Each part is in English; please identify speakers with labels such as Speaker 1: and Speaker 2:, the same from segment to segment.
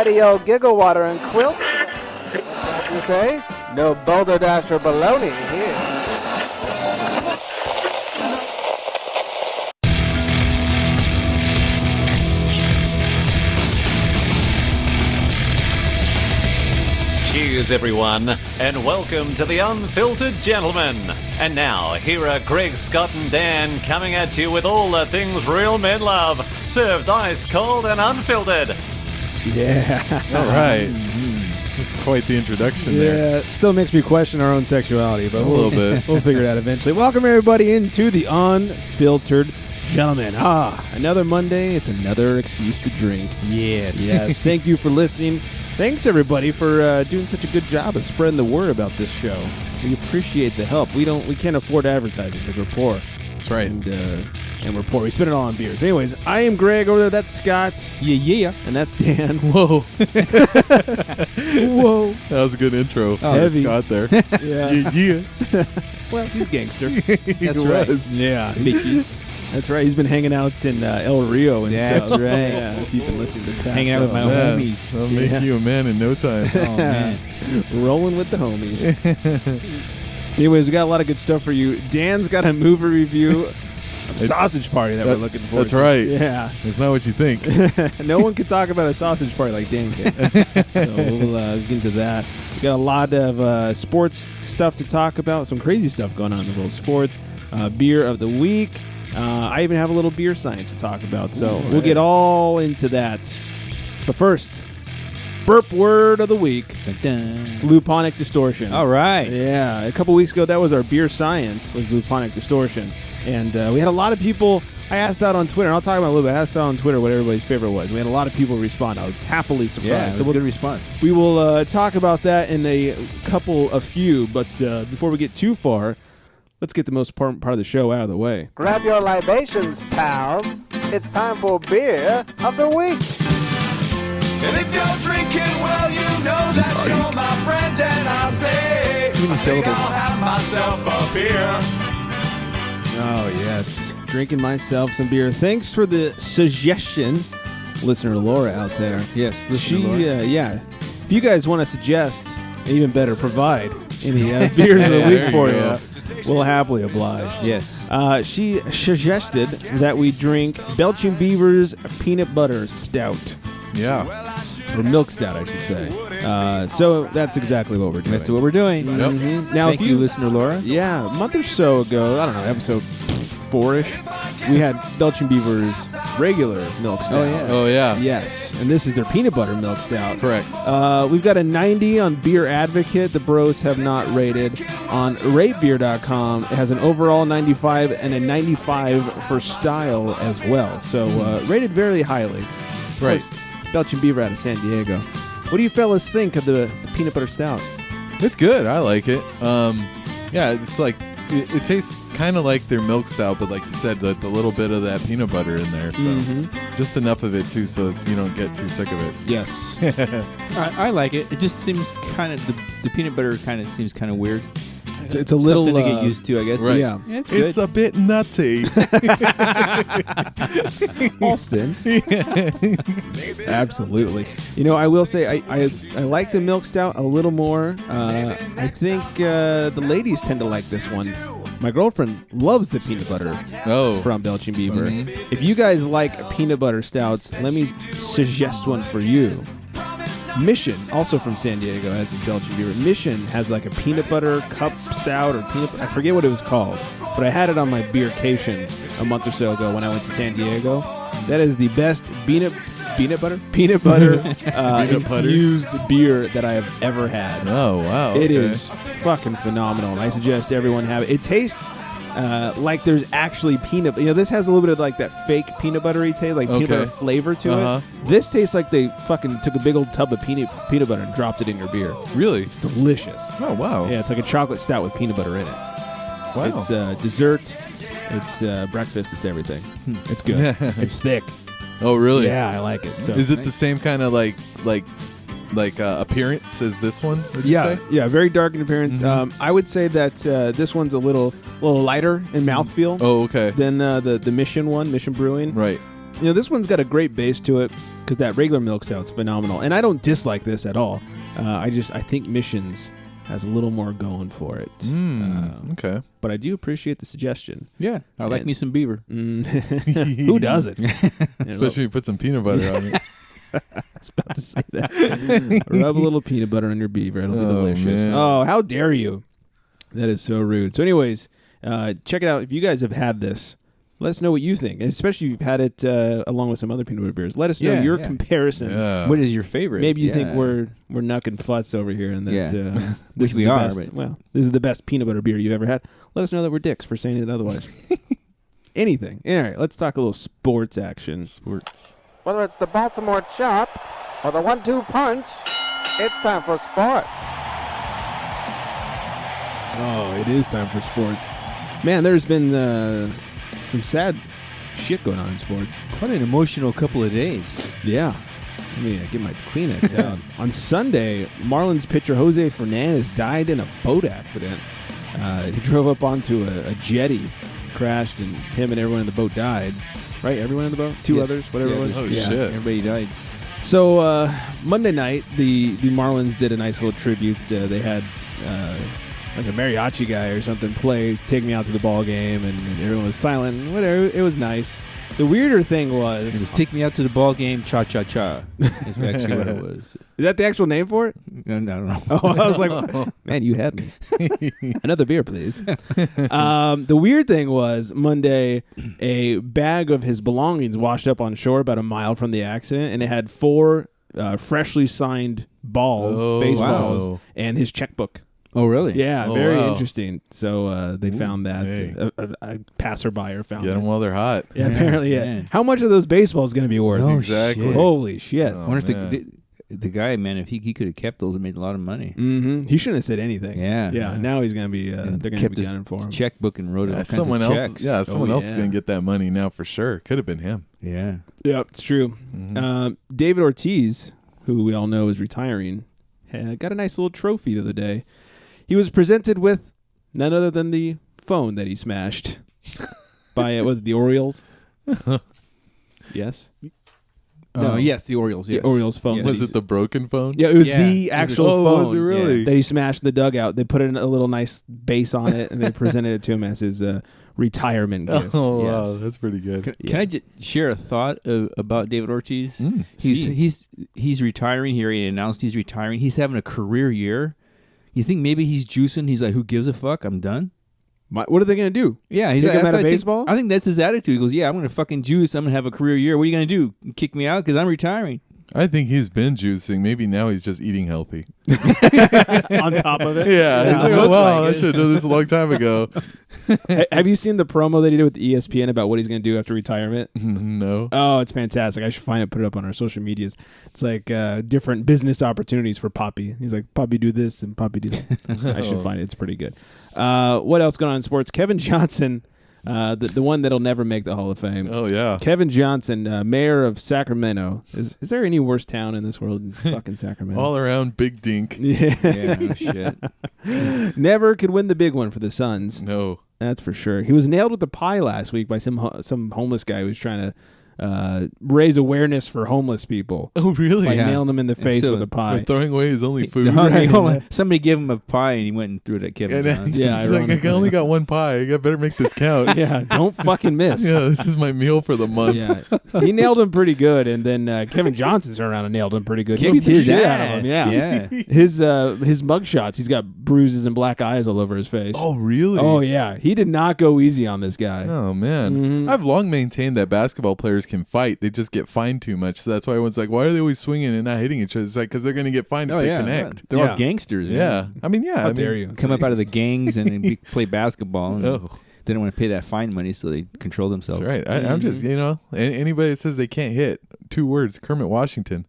Speaker 1: sweaty old giggle water and quilt. What do you say? No Boulder Dash or baloney here.
Speaker 2: Cheers, everyone, and welcome to the Unfiltered Gentlemen. And now, here are Greg, Scott, and Dan coming at you with all the things real men love, served ice cold and unfiltered.
Speaker 3: Yeah.
Speaker 4: All right. That's quite the introduction there.
Speaker 3: Yeah, it still makes me question our own sexuality, but
Speaker 4: A little bit.
Speaker 3: We'll figure it out eventually. Welcome, everybody, into the Unfiltered Gentlemen. Another Monday. It's another excuse to drink. Yes. Thank you for listening. Thanks, everybody, for doing such a good job of spreading the word about this show. We appreciate the help. We can't afford advertising because we're poor.
Speaker 4: That's right.
Speaker 3: And we're poor. We spend it all on beers. Anyways, I am Greg over there. That's Scott.
Speaker 5: Yeah.
Speaker 3: And that's Dan.
Speaker 4: Whoa.
Speaker 3: Whoa.
Speaker 4: That was a good intro.
Speaker 3: Heavy.
Speaker 4: Scott there.
Speaker 3: Yeah. Well, he's gangster.
Speaker 4: That's
Speaker 3: right.
Speaker 4: was.
Speaker 3: Yeah.
Speaker 5: Mickey.
Speaker 3: That's right. He's been hanging out in El Rio and
Speaker 5: That's
Speaker 3: stuff.
Speaker 5: right.
Speaker 3: Yeah, if you've been listening to past
Speaker 5: Hanging out with my
Speaker 3: episodes.
Speaker 5: homies.
Speaker 4: I'll make you a man in no time.
Speaker 5: Oh, man.
Speaker 3: Rolling with the homies. Anyways, we got a lot of good stuff for you. Dan's got a movie review of Sausage Party that we're looking forward
Speaker 4: That's
Speaker 3: to.
Speaker 4: right.
Speaker 3: Yeah.
Speaker 4: It's not what you think.
Speaker 3: No one can talk about a sausage party like Dan can. So we'll get into that. We got a lot of sports stuff to talk about. Some crazy stuff going on in the world of sports. Beer of the week. I even have a little beer science to talk about. So we'll get all into that. But first, burp word of the week.
Speaker 5: Dun-dun.
Speaker 3: It's luponic distortion.
Speaker 5: All right.
Speaker 3: Yeah, a couple weeks ago, that was our beer science, was luponic distortion. And we had a lot of people. I asked out on Twitter, and I'll talk about it a little bit. I asked out on Twitter what everybody's favorite was. We had a lot of people respond. I was happily surprised.
Speaker 5: Yeah, it was a good response.
Speaker 3: We will talk about that in a few. But before we get too far, let's get the most important part of the show out of the way.
Speaker 1: Grab your libations, pals. It's time for beer of the week.
Speaker 6: And if you're drinking, well, you know that you're my friend, and I'll say, I think I'll have myself a beer.
Speaker 3: Oh, yes. Drinking myself some beer. Thanks for the suggestion, listener Laura out there.
Speaker 5: Yes, listener Laura.
Speaker 3: If you guys want to suggest, even better, provide any beers of the week for you, we'll happily oblige.
Speaker 5: Yes.
Speaker 3: She suggested that we drink Belching Beaver's Peanut Butter Stout.
Speaker 4: Yeah.
Speaker 3: Or Milk Stout, I should say. So that's exactly what we're doing.
Speaker 5: That's what we're doing.
Speaker 4: Yep.
Speaker 3: Mhm. Now,
Speaker 5: Thank you, listener Laura.
Speaker 3: Yeah, a month or so ago, I don't know, episode 4-ish, we had Belching Beaver's regular Milk Stout.
Speaker 5: Oh, yeah.
Speaker 4: Oh, yeah.
Speaker 3: Yes, and this is their Peanut Butter Milk Stout.
Speaker 4: Correct.
Speaker 3: We've got a 90 on Beer Advocate. The bros have not rated. On ratebeer.com, it has an overall 95 and a 95 for style as well. So rated very highly.
Speaker 4: Right.
Speaker 3: Belching Beaver out of San Diego. What do you fellas think of the peanut butter stout?
Speaker 4: It's good. I like it. Yeah, it's like, it tastes kind of like their milk stout, but like you said, the little bit of that peanut butter in there. So just enough of it, too, so you don't get too sick of it.
Speaker 3: Yes.
Speaker 5: I like it. It just seems kind of, the peanut butter kind of seems kind of weird.
Speaker 3: It's a little
Speaker 5: something to get used to, I guess.
Speaker 4: Right.
Speaker 5: But
Speaker 3: Yeah.
Speaker 5: it's good.
Speaker 4: It's a bit nutty.
Speaker 3: Austin. Absolutely. You know, I will say I like the milk stout a little more. I think the ladies tend to like this one. My girlfriend loves the peanut butter from Belching Beaver. If you guys like peanut butter stouts, let me suggest one for you. Mission, also from San Diego, has a Belching Beaver. Mission has like a peanut butter cup stout or I forget what it was called, but I had it on my beercation a month or so ago when I went to San Diego. That is the best peanut butter infused beer that I have ever had.
Speaker 4: Oh, wow.
Speaker 3: It is fucking phenomenal, and I suggest everyone have it. It tastes like there's actually peanut. You know, this has a little bit of like that fake peanut buttery taste, like peanut butter flavor to it. This tastes like they fucking took a big old tub of peanut butter and dropped it in your beer.
Speaker 4: Really?
Speaker 3: It's delicious.
Speaker 4: Oh, wow.
Speaker 3: Yeah, it's like a chocolate stout with peanut butter in it.
Speaker 4: Wow.
Speaker 3: It's dessert. It's breakfast. It's everything. It's good. It's thick.
Speaker 4: Oh, really?
Speaker 3: Yeah, I like it. So
Speaker 4: Is it the same kind of like appearance as this one? Would you say?
Speaker 3: Yeah, very dark in appearance. I would say that this one's a little lighter in mouthfeel.
Speaker 4: Oh, okay.
Speaker 3: Than the Mission one, Mission Brewing.
Speaker 4: Right.
Speaker 3: This one's got a great base to it because that regular milk stout's phenomenal, and I don't dislike this at all. I think Missions has a little more going for it.
Speaker 4: Okay.
Speaker 3: But I do appreciate the suggestion.
Speaker 5: Yeah, I like me some beaver.
Speaker 3: Who doesn't?
Speaker 4: Especially if you put some peanut butter on it.
Speaker 3: I was about to say that. Rub a little peanut butter on your beaver. It'll be delicious.
Speaker 4: Man.
Speaker 3: Oh, how dare you? That is so rude. So anyways, check it out. If you guys have had this, let us know what you think. And especially if you've had it along with some other peanut butter beers. Let us know your comparisons.
Speaker 4: Yeah.
Speaker 5: What is your favorite?
Speaker 3: Maybe you think we're knucking flutz over here and that this
Speaker 5: Which
Speaker 3: is
Speaker 5: we
Speaker 3: the
Speaker 5: are.
Speaker 3: best.
Speaker 5: But
Speaker 3: Well, this is the best peanut butter beer you've ever had. Let us know that we're dicks for saying it otherwise. Anything. All right, let's talk a little sports action.
Speaker 4: Sports.
Speaker 1: Whether it's the Baltimore Chop or the 1-2 punch, it's time for sports.
Speaker 3: Oh, it is time for sports. Man, there's been some sad shit going on in sports.
Speaker 5: quite an emotional couple of days.
Speaker 3: Yeah. Let me get my Kleenex out. On Sunday, Marlins pitcher Jose Fernandez died in a boat accident. He drove up onto a jetty, crashed, and him and everyone in the boat died. Right? Everyone in the boat? Two
Speaker 5: Yes.
Speaker 3: others? Whatever it was?
Speaker 4: Oh,
Speaker 5: Yeah,
Speaker 4: shit.
Speaker 5: everybody died.
Speaker 3: So Monday night, the Marlins did a nice little tribute. They had like a mariachi guy or something play "Take Me Out to the Ball Game," and everyone was silent. And whatever, it was nice. The weirder thing
Speaker 5: It was
Speaker 3: was,
Speaker 5: Take Me Out to the Ball Game, Cha Cha Cha. Is actually what it was.
Speaker 3: is that the actual name for it?
Speaker 5: I don't know.
Speaker 3: Oh, I was like, man, you had me. Another beer, please. The weird thing was Monday, a bag of his belongings washed up on shore about a mile from the accident, and it had 4 freshly signed baseballs,
Speaker 4: wow.
Speaker 3: and his checkbook.
Speaker 5: Oh, really?
Speaker 3: Yeah,
Speaker 4: Oh,
Speaker 3: very
Speaker 4: wow.
Speaker 3: interesting. So they found that.
Speaker 4: hey.
Speaker 3: A passerby found
Speaker 4: Get
Speaker 3: it.
Speaker 4: them while they're hot.
Speaker 3: Yeah, apparently, yeah.
Speaker 5: man.
Speaker 3: How much are those baseballs going to be worth?
Speaker 5: Oh,
Speaker 4: Exactly.
Speaker 5: shit.
Speaker 3: Holy shit.
Speaker 5: I wonder if
Speaker 4: man.
Speaker 5: the guy, man, if he could have kept those and made a lot of money.
Speaker 3: Mm-hmm. He shouldn't have said anything.
Speaker 5: Yeah.
Speaker 3: Yeah, now he's going to be, they're
Speaker 5: And
Speaker 3: going to
Speaker 5: kept
Speaker 3: be
Speaker 5: his
Speaker 3: gunning for him.
Speaker 5: checkbook and wrote all kinds
Speaker 4: Someone
Speaker 5: of
Speaker 4: else.
Speaker 5: checks.
Speaker 4: Yeah, someone
Speaker 3: Oh,
Speaker 4: else is
Speaker 3: yeah.
Speaker 4: gonna get that money now for sure. Could have been him.
Speaker 5: Yeah.
Speaker 3: Yep, it's true. David Ortiz, who we all know is retiring, got a nice little trophy the other day. He was presented with none other than the phone that he smashed by, was it the Orioles? Yes? No.
Speaker 5: Yes, the Orioles. Yes.
Speaker 3: The Orioles phone.
Speaker 5: Yeah,
Speaker 3: that
Speaker 4: Was
Speaker 3: he's-
Speaker 4: it the broken phone?
Speaker 3: Yeah, it was
Speaker 5: Yeah.
Speaker 3: the
Speaker 5: Was it-
Speaker 3: actual
Speaker 4: Oh,
Speaker 3: phone.
Speaker 4: was it really?
Speaker 3: That he smashed in the dugout. They put in a little nice base on it, and they presented it to him as his retirement gift.
Speaker 4: Oh,
Speaker 3: Yes.
Speaker 4: wow. That's pretty good.
Speaker 5: Can I just share a thought about David Ortiz?
Speaker 4: See.
Speaker 5: He's retiring here. He announced he's retiring. He's having a career year. You think maybe he's juicing? He's like, who gives a fuck? I'm done.
Speaker 3: What are they going to do?
Speaker 5: Yeah, he's
Speaker 3: Kick
Speaker 5: like,
Speaker 3: him out of
Speaker 5: I think-
Speaker 3: baseball?
Speaker 5: I think that's his attitude. He goes, yeah, I'm going to fucking juice. I'm going to have a career year. What are you going to do? Kick me out because I'm retiring?
Speaker 4: I think he's been juicing. Maybe now he's just eating healthy.
Speaker 3: On top of it?
Speaker 4: Yeah. It's like,
Speaker 3: Looked
Speaker 4: oh, wow,
Speaker 3: like
Speaker 4: I
Speaker 3: it.
Speaker 4: should have done this a long time ago.
Speaker 3: Have you seen the promo that he did with ESPN about what he's going to do after retirement?
Speaker 4: No.
Speaker 3: Oh, it's fantastic. I should find it, put it up on our social medias. It's like different business opportunities for Poppy. He's like, Poppy do this and Poppy do that. I should find it. It's pretty good. What else going on in sports? Kevin Johnson, the one that'll never make the Hall of Fame.
Speaker 4: Oh, yeah.
Speaker 3: Kevin Johnson, mayor of Sacramento. Is there any worse town in this world than fucking Sacramento?
Speaker 4: All around big dink.
Speaker 3: Yeah.
Speaker 5: Yeah, no shit.
Speaker 3: Never could win the big one for the Suns.
Speaker 4: No.
Speaker 3: That's for sure. He was nailed with a pie last week by some homeless guy who was trying to raise awareness for homeless people
Speaker 4: Oh, really?
Speaker 3: by
Speaker 5: Yeah.
Speaker 3: nailing them in the face
Speaker 5: so-
Speaker 3: with a pie.
Speaker 4: By throwing away his only food.
Speaker 5: Somebody gave him a pie and he went and threw it at Kevin
Speaker 4: And
Speaker 5: Johnson.
Speaker 3: Yeah,
Speaker 4: he's like, I
Speaker 3: ironically.
Speaker 4: only got one pie. I better make this count.
Speaker 3: Yeah, don't fucking miss.
Speaker 4: Yeah, this is my meal for the month.
Speaker 3: Yeah, he nailed him pretty good, and then Kevin Johnson turned around and nailed him pretty good. He
Speaker 5: Kicked
Speaker 3: beat the
Speaker 5: his
Speaker 3: shit
Speaker 5: ass.
Speaker 3: out of him. Yeah,
Speaker 5: Yeah.
Speaker 3: his mug shots. He's got bruises and black eyes all over his face.
Speaker 4: Oh, really?
Speaker 3: Oh yeah, he did not go easy on this guy.
Speaker 4: Oh, man.
Speaker 3: Mhm.
Speaker 4: I've long maintained that basketball players can fight. They just get fined too much. So that's why everyone's like, why are they always swinging and not hitting each other? It's like, because they're going to get fined if they connect.
Speaker 5: They're
Speaker 3: Yeah.
Speaker 5: all gangsters. man.
Speaker 4: Yeah. I mean, yeah.
Speaker 3: How
Speaker 4: I mean,
Speaker 3: dare you?
Speaker 5: Come up out of the gangs and then play basketball. And
Speaker 4: Oh.
Speaker 5: they don't want to pay that fine money, so they control themselves.
Speaker 4: That's right. I'm just, anybody that says they can't hit, 2 words, Kermit Washington.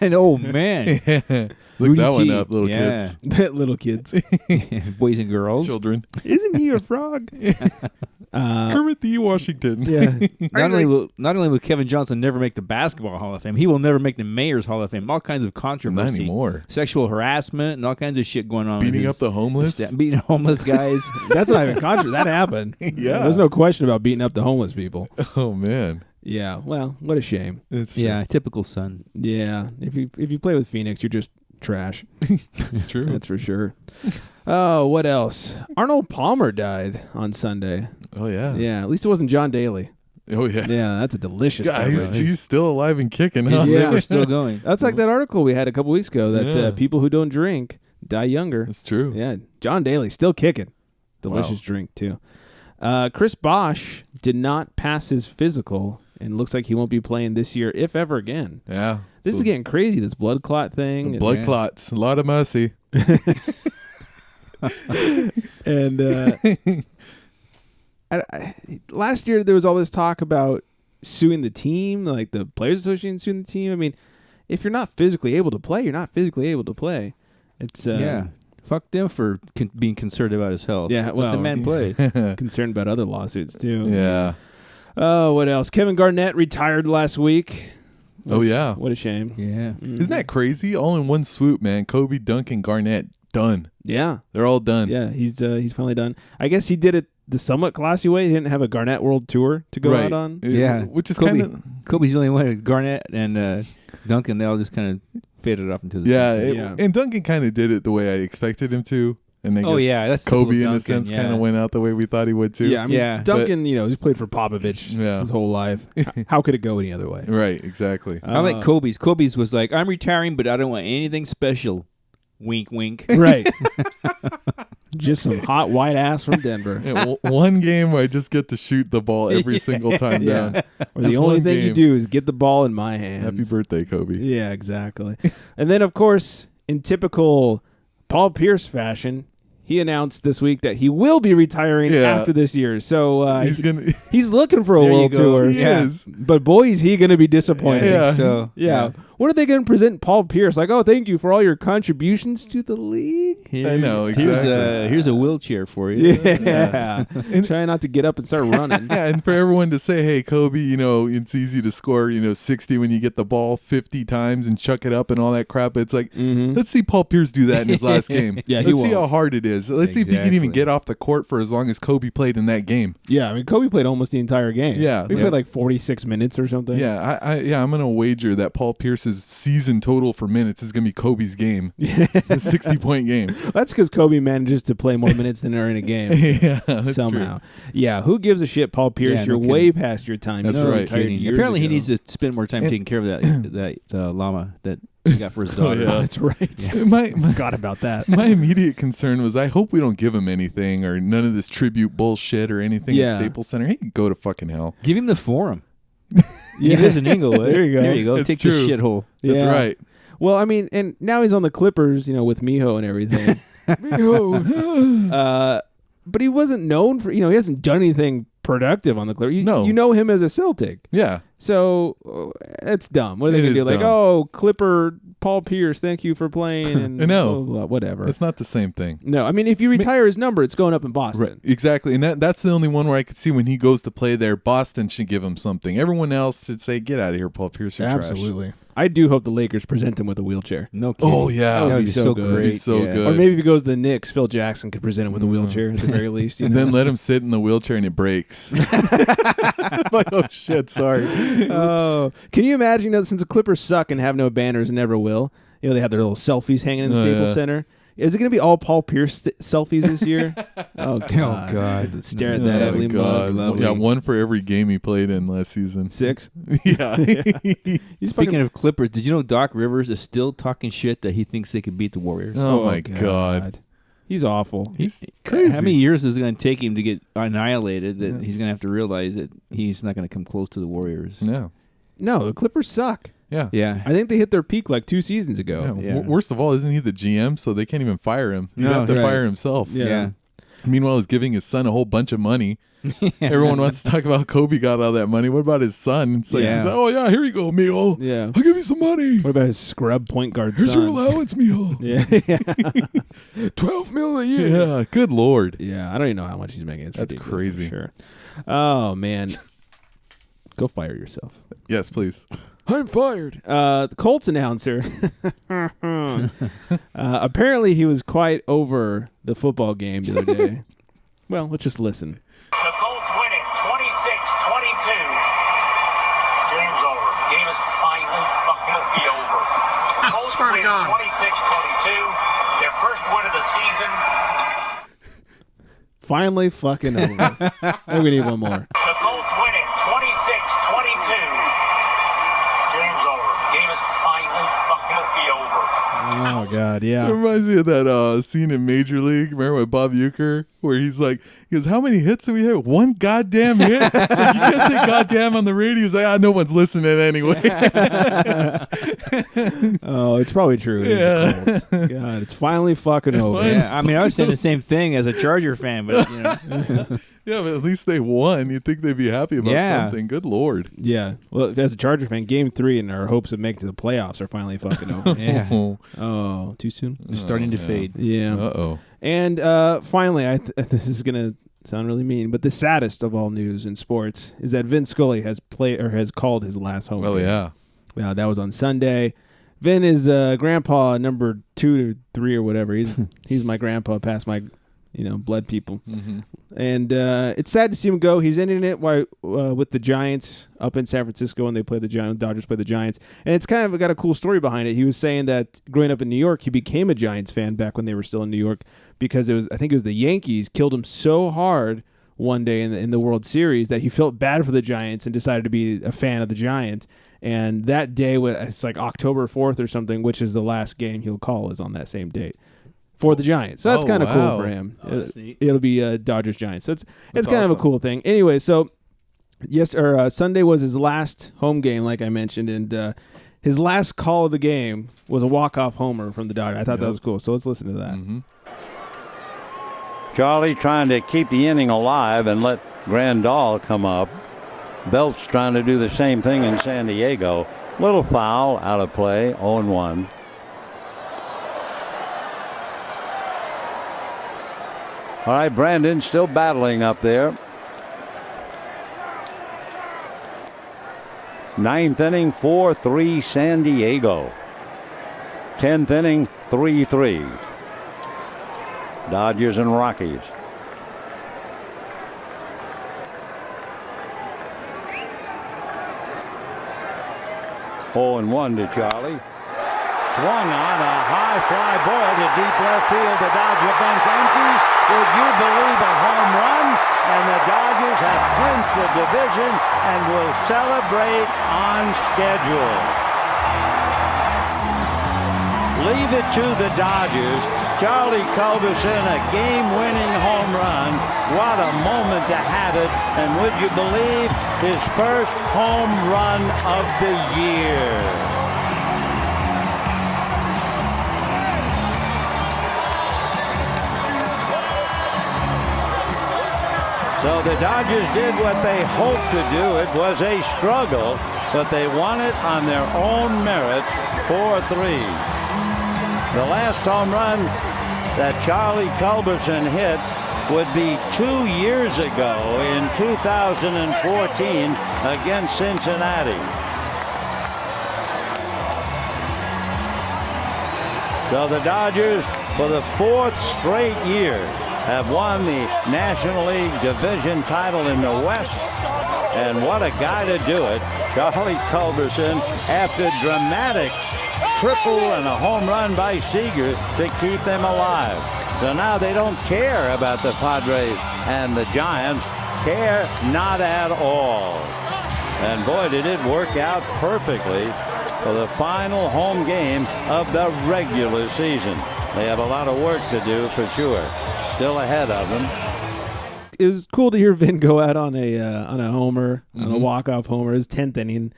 Speaker 5: And, oh, man.
Speaker 4: Look
Speaker 5: Rudy
Speaker 4: that one
Speaker 5: T.
Speaker 4: up, little
Speaker 5: Yeah.
Speaker 4: kids.
Speaker 3: Little kids.
Speaker 5: Boys and girls.
Speaker 4: Children.
Speaker 3: Isn't he a frog?
Speaker 4: Kermit the Washington.
Speaker 3: Yeah.
Speaker 5: Not only will Kevin Johnson never make the Basketball Hall of Fame, he will never make the Mayor's Hall of Fame. All kinds of
Speaker 4: Not
Speaker 5: controversy.
Speaker 4: anymore.
Speaker 5: Sexual harassment and all kinds of shit going on. with
Speaker 4: Beating
Speaker 5: his-
Speaker 4: up the homeless.
Speaker 5: Beating homeless guys.
Speaker 3: That's not even controversial. That happened.
Speaker 4: Yeah.
Speaker 3: There's no question about beating up the homeless people.
Speaker 4: Oh, man.
Speaker 3: Yeah. Well, what a shame.
Speaker 4: It's
Speaker 5: Yeah, typical son.
Speaker 3: Yeah. If you play with Phoenix, you're just trash.
Speaker 4: it's true.
Speaker 3: That's for sure. Oh, what else? Arnold Palmer died on Sunday.
Speaker 4: Oh yeah.
Speaker 3: Yeah. At least it wasn't John Daly.
Speaker 4: Oh yeah.
Speaker 3: Yeah, that's a delicious.
Speaker 4: God,
Speaker 3: beverage.
Speaker 4: he's still alive and kicking. Huh?
Speaker 5: His
Speaker 3: Yeah.
Speaker 5: liver's still going.
Speaker 3: That's like that article we had a couple weeks ago that
Speaker 4: Yeah.
Speaker 3: people who don't drink die younger.
Speaker 4: That's true.
Speaker 3: Yeah, John Daly still kicking. Delicious drink too. Chris Bosch did not pass his physical and looks like he won't be playing this year, if ever again.
Speaker 4: Yeah.
Speaker 3: This is getting crazy, this blood clot thing.
Speaker 4: Blood
Speaker 5: Yeah.
Speaker 4: clots. A lot of mercy.
Speaker 3: And last year there was all this talk about suing the team, like the Players Association suing the team. I mean, if you're not physically able to play, you're not physically able to play. It's
Speaker 5: Yeah. Fuck them for being concerned about his health.
Speaker 3: Yeah,
Speaker 5: Let
Speaker 3: well,
Speaker 5: the man play.
Speaker 3: concerned about other lawsuits too.
Speaker 4: Yeah.
Speaker 3: Oh, what else? Kevin Garnett retired last week.
Speaker 4: Oh yeah.
Speaker 3: What a shame.
Speaker 5: Yeah.
Speaker 4: Isn't that crazy? All in one swoop, man. Kobe, Duncan, Garnett, done.
Speaker 3: Yeah.
Speaker 4: They're all done.
Speaker 3: Yeah, he's finally done. I guess he did it the somewhat classy way. He didn't have a Garnett World Tour to go
Speaker 4: Right.
Speaker 3: out on.
Speaker 5: Yeah.
Speaker 4: Which is
Speaker 5: Kobe,
Speaker 4: kind of
Speaker 5: Kobe's the only one. Garnett and Duncan, they all just kind of faded off into the sunset.
Speaker 3: Yeah.
Speaker 4: And Duncan kind of did it the way I expected him to. And I
Speaker 5: Oh,
Speaker 4: guess
Speaker 5: yeah, that's
Speaker 4: Kobe
Speaker 5: typical
Speaker 4: in a
Speaker 5: Duncan,
Speaker 4: sense
Speaker 5: yeah.
Speaker 4: kind of went out the way we thought he would too.
Speaker 3: Yeah, I mean,
Speaker 5: Yeah.
Speaker 3: Duncan, he's played for Popovich
Speaker 4: Yeah.
Speaker 3: his whole life. How could it go any other way?
Speaker 4: Right. Exactly.
Speaker 5: I like Kobe's. Kobe's was like, I'm retiring, but I don't want anything special. Wink, wink.
Speaker 3: Right. Just some hot white ass from Denver.
Speaker 4: Yeah, one game where I just get to shoot the ball every single time down.
Speaker 3: Or the
Speaker 4: Just
Speaker 3: only
Speaker 4: one
Speaker 3: thing you
Speaker 4: game.
Speaker 3: do is get the ball in my hands.
Speaker 4: Happy birthday, Kobe.
Speaker 3: Yeah, exactly. And then, of course, in typical Paul Pierce fashion, he announced this week that he will be retiring
Speaker 4: Yeah.
Speaker 3: after this year. So
Speaker 4: He's gonna.
Speaker 3: he's looking for a
Speaker 5: There you
Speaker 3: world
Speaker 5: go.
Speaker 3: tour.
Speaker 4: He is.
Speaker 3: But boy, is he going to be disappointed.
Speaker 4: Yeah.
Speaker 5: So,
Speaker 3: Yeah. What are they going to present Paul Pierce? Like, oh, thank you for all your contributions to the league.
Speaker 4: I know, exactly.
Speaker 5: Here's a wheelchair for you.
Speaker 3: Yeah. Try not to get up and start running.
Speaker 4: Yeah, and for everyone to say, hey, Kobe, it's easy to score, 60 when you get the ball 50 times and chuck it up and all that crap. It's like, let's see Paul Pierce do that in his last game.
Speaker 3: Yeah, he
Speaker 4: let's see
Speaker 3: won't.
Speaker 4: how hard it is. Let's see if he can even
Speaker 5: Exactly.
Speaker 4: get off the court for as long as Kobe played in that game.
Speaker 3: Yeah, I mean, Kobe played almost the entire game.
Speaker 4: Yeah.
Speaker 3: He played like 46 minutes or something.
Speaker 4: Yeah, I'm going to wager that Paul Pierce's season total for minutes is going to be Kobe's game. A 60-point game.
Speaker 3: That's because Kobe manages to play more minutes than are in a game.
Speaker 4: Yeah, that's
Speaker 3: somehow.
Speaker 4: true.
Speaker 3: Yeah, who gives a shit, Paul Pierce?
Speaker 5: Yeah, no
Speaker 3: You're way past your time.
Speaker 4: That's
Speaker 3: You
Speaker 4: right.
Speaker 3: retired
Speaker 5: Kidding.
Speaker 3: years
Speaker 5: Apparently, he
Speaker 3: ago.
Speaker 5: needs to spend more time taking care of that llama that he got for his daughter.
Speaker 4: yeah.
Speaker 3: That's right.
Speaker 4: My
Speaker 3: Forgot about that.
Speaker 4: My immediate concern was I hope we don't give him anything or none of this tribute bullshit or anything
Speaker 3: Yeah.
Speaker 4: at Staples Center. He can go to fucking hell.
Speaker 5: Give him the forum. He lives in Inglewood.
Speaker 3: There you go.
Speaker 5: There you go.
Speaker 4: It's
Speaker 5: Take
Speaker 4: true.
Speaker 5: this shithole.
Speaker 4: That's
Speaker 3: Yeah.
Speaker 4: right.
Speaker 3: Well, I mean, and now he's on the Clippers, with Miho and everything. But he wasn't known for, he hasn't done anything productive on the Clippers.
Speaker 4: No.
Speaker 3: You know him as a Celtic.
Speaker 4: Yeah.
Speaker 3: So it's dumb. What are they
Speaker 4: It
Speaker 3: going to
Speaker 4: is
Speaker 3: do? Like,
Speaker 4: dumb.
Speaker 3: oh, Clipper Paul Pierce, thank you for playing. And
Speaker 4: I know.
Speaker 3: blah, blah, blah, whatever.
Speaker 4: It's not the same thing.
Speaker 3: No, I mean, if you retire his number, it's going up in Boston.
Speaker 4: Right. Exactly. And that's the only one where I could see when he goes to play there, Boston should give him something. Everyone else should say, get out of here, Paul Pierce. You're trash.
Speaker 3: I do hope the Lakers present him with a wheelchair.
Speaker 5: No kidding.
Speaker 4: Oh, yeah.
Speaker 5: That would
Speaker 3: That'd
Speaker 5: be
Speaker 3: be so
Speaker 5: so
Speaker 3: good.
Speaker 5: great.
Speaker 4: He's so
Speaker 5: yeah.
Speaker 4: good.
Speaker 3: Or maybe if he goes to the Knicks, Phil Jackson could present him with a wheelchair at the very least.
Speaker 4: And then let him sit in the wheelchair and it breaks. Like, oh, shit, sorry.
Speaker 3: Oh, can you imagine that since the Clippers suck and have no banners and never will, they have their little selfies hanging in the
Speaker 4: Oh,
Speaker 3: Staples
Speaker 4: yeah.
Speaker 3: Center. Is it going to be all Paul Pierce selfies this year? Oh, God.
Speaker 5: God.
Speaker 3: Stare at that
Speaker 4: Oh,
Speaker 3: ugly
Speaker 4: God.
Speaker 3: mug.
Speaker 4: Yeah, one for every game he played in last season.
Speaker 3: 6.
Speaker 4: Yeah.
Speaker 3: He's
Speaker 5: Speaking of Clippers, did you know Doc Rivers is still talking shit that he thinks they could beat the Warriors?
Speaker 4: Oh, my God.
Speaker 3: He's awful.
Speaker 4: He's crazy.
Speaker 5: How many years is it going to take him to get annihilated that he's going to have to realize that he's not going to come close to the Warriors?
Speaker 4: Yeah.
Speaker 3: No, the Clippers suck.
Speaker 4: Yeah.
Speaker 5: Yeah.
Speaker 3: I think they hit their peak like 2 seasons ago.
Speaker 4: Yeah.
Speaker 5: Yeah.
Speaker 4: Worst of all, isn't he the GM? So they can't even fire him. He'd
Speaker 5: No,
Speaker 4: have to
Speaker 3: right.
Speaker 4: fire himself.
Speaker 3: Yeah.
Speaker 4: Meanwhile, he's giving his son a whole bunch of money. Everyone wants to talk about how Kobe got all that money. What about his son? It's like,
Speaker 5: Yeah.
Speaker 4: he's like, oh, yeah, here you go, Mio.
Speaker 3: Yeah.
Speaker 4: I'll give you some money.
Speaker 3: What about his scrub point guard
Speaker 4: Here's your
Speaker 3: son?
Speaker 4: allowance, Mio.
Speaker 3: Yeah. 12 mil a year.
Speaker 4: Yeah, good Lord.
Speaker 3: Yeah, I don't even know how much he's making. It's
Speaker 4: That's
Speaker 3: ridiculous,
Speaker 4: crazy.
Speaker 3: for sure. Oh, man. Go fire yourself.
Speaker 4: Yes, please.
Speaker 3: I'm fired. The Colts announcer. Apparently, he was quite over the football game the other day. Well, let's just listen.
Speaker 7: The Colts winning 26-22. 26-22. Their first win of the season.
Speaker 3: Finally fucking over. Maybe we need one more.
Speaker 7: The Colts win it 26-22. Game's over. Game is finally fucking be over.
Speaker 3: Oh, God,
Speaker 4: It
Speaker 3: yeah.
Speaker 4: reminds me of that scene in Major League. Remember with Bob Uecker, where he goes, how many hits do we have? One goddamn hit. It's like, you can't say goddamn on the radio. He's like, no one's listening anyway.
Speaker 3: Oh, it's probably true. It is the Colts. God, it's finally fucking over.
Speaker 5: Yeah, I mean, I was saying the same thing as a Charger fan, but
Speaker 4: Yeah, but at least they won. You'd think they'd be happy about something. Good Lord.
Speaker 3: Yeah. Well, as a Charger fan, Game 3 and our hopes of making to the playoffs are finally fucking over.
Speaker 5: yeah,
Speaker 3: Oh, too soon?
Speaker 5: they're starting to fade.
Speaker 3: Yeah.
Speaker 4: Uh-oh.
Speaker 3: And finally, this is going to sound really mean, but the saddest of all news in sports is that Vin Scully has called his last home game.
Speaker 4: Yeah.
Speaker 3: Yeah, that was on Sunday. Vin is grandpa number 2 or 3 or whatever. He's my grandpa past my blood people.
Speaker 4: Mm-hmm.
Speaker 3: And it's sad to see him go. He's ending it with the Giants up in San Francisco when they play the Giants. Dodgers play the Giants. And it's kind of got a cool story behind it. He was saying that growing up in New York, he became a Giants fan back when they were still in New York because I think it was the Yankees killed him so hard one day in the World Series that he felt bad for the Giants and decided to be a fan of the Giants. And that day, it's like October 4th or something, which is the last game he'll call, is on that same date for the Giants. So that's kind of cool for him. It'll be Dodgers Giants. So it's kind
Speaker 4: awesome.
Speaker 3: of a cool thing. Anyway, so Sunday was his last home game, like I mentioned, and his last call of the game was a walk-off homer from the Dodgers. I thought that was cool. So let's listen to that.
Speaker 4: Mm-hmm.
Speaker 8: Charlie trying to keep the inning alive and let Grandal come up. Belch trying to do the same thing in San Diego. Little foul out of play, 0-1. All right, Brandon still battling up there. Ninth inning, 4-3 San Diego. 10th inning, 3-3. Dodgers and Rockies. Oh, and 1 to Charlie. Swung on a high fly ball to deep left field. The Dodger bench empties. Would you believe a home run? And the Dodgers have clinched the division and will celebrate on schedule. Leave it to the Dodgers. Charlie Culberson, a game-winning home run. What a moment to have it. And would you believe his first home run of the year? So the Dodgers did what they hoped to do. It was a struggle, but they won it on their own merits, 4-3. The last home run that Charlie Culberson hit would be 2 years ago in 2014 against Cincinnati. So the Dodgers, for the 4th straight year, have won the National League Division title in the West. And what a guy to do it. Charlie Culberson, after dramatic triple and a home run by Seager to keep them alive. So now they don't care about the Padres and the Giants. Care not at all. And boy, did it work out perfectly for the final home game of the regular season. They have a lot of work to do for sure. Still ahead of them.
Speaker 3: It was cool to hear Vin go out on a homer, on a walk-off homer. His 10th inning.